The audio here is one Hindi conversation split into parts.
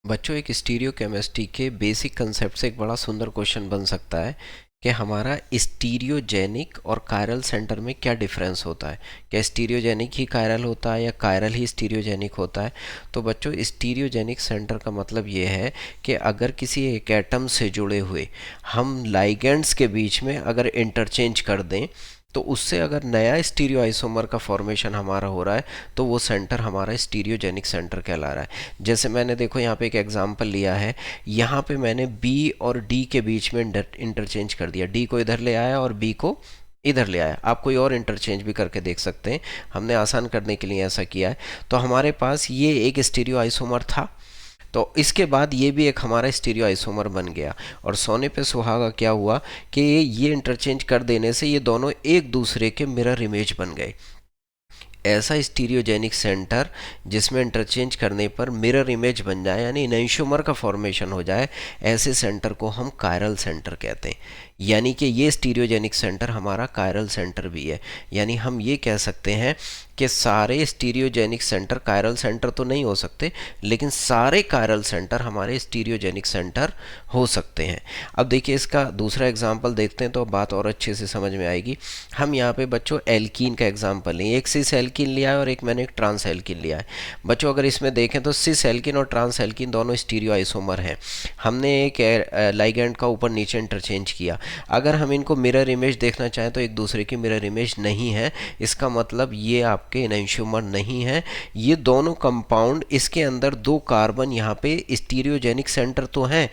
बच्चों, एक स्टीरियो केमिस्ट्री के बेसिक कंसेप्ट से एक बड़ा सुंदर क्वेश्चन बन सकता है कि हमारा स्टीरियोजेनिक और कायरल सेंटर में क्या डिफरेंस होता है। क्या स्टीरियोजेनिक ही कायरल होता है या कायरल ही स्टीरियोजेनिक होता है। तो बच्चों, स्टीरियोजेनिक सेंटर का मतलब ये है कि अगर किसी एक एटम से जुड़े हुए हम लाइगेंड्स के बीच में अगर इंटरचेंज कर दें तो उससे अगर नया स्टीरियो आइसोमर का फॉर्मेशन हमारा हो रहा है तो वो सेंटर हमारा स्टीरियोजेनिक सेंटर कहला रहा है। जैसे मैंने देखो यहाँ पे एक एग्जांपल लिया है। यहाँ पे मैंने बी और डी के बीच में इंटरचेंज कर दिया। डी को इधर ले आया और बी को इधर ले आया। आप कोई और इंटरचेंज भी करके देख सकते हैं, हमने आसान करने के लिए ऐसा किया है। तो हमारे पास ये एक स्टीरियो आइसोमर था, तो इसके बाद ये भी एक हमारा स्टीरियो आइसोमर बन गया। और सोने पे सुहागा क्या हुआ कि ये इंटरचेंज कर देने से ये दोनों एक दूसरे के मिरर इमेज बन गए। ऐसा स्टीरियोजेनिक सेंटर जिसमें इंटरचेंज करने पर मिरर इमेज बन जाए यानी इनैंशियोमर का फॉर्मेशन हो जाए, ऐसे सेंटर को हम कायरल सेंटर कहते हैं। यानी कि ये स्टीरियोजेनिक सेंटर हमारा कायरल सेंटर भी है। यानी हम ये कह सकते हैं कि सारे स्टीरियोजेनिक सेंटर कायरल सेंटर तो नहीं हो सकते, लेकिन सारे कायरल सेंटर हमारे स्टीरियोजेनिक सेंटर हो सकते हैं। अब देखिए, इसका दूसरा एग्जाम्पल देखते हैं तो बात और अच्छे से समझ में आएगी। हम यहाँ पे बच्चों एल्कीन का एग्जाम्पल लें। एक सिस एल्कीन लिया है और एक मैंने एक ट्रांस एल्कीन लिया है। बच्चों, अगर इसमें देखें तो सिस एल्कीन और ट्रांस एल्कीन दोनों स्टीरियो आइसोमर हैं। हमने एक लाइगैंड का ऊपर नीचे इंटरचेंज किया। अगर हम इनको मिरर इमेज देखना चाहें तो एक दूसरे की मिरर इमेज नहीं है। इसका मतलब ये आपके एनैंशियोमर नहीं है। ये दोनों कंपाउंड, इसके अंदर दो कार्बन यहाँ पे स्टीरियोजेनिक सेंटर तो हैं।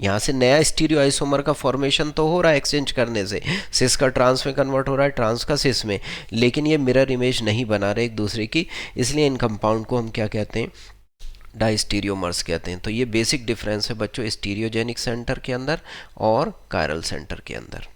यहाँ से नया स्टीरियो आइसोमर का फॉर्मेशन तो हो रहा है एक्सचेंज करने से, सिस का ट्रांस में कन्वर्ट हो रहा है, ट्रांस का सिस में, लेकिन ये मिरर इमेज नहीं बना रहे एक दूसरे की। इसलिए इन कंपाउंड को हम क्या कहते हैं, डाइस्टीरियोमर्स कहते हैं। तो ये बेसिक डिफरेंस है बच्चों स्टीरियोजेनिक सेंटर के अंदर और कायरल सेंटर के अंदर।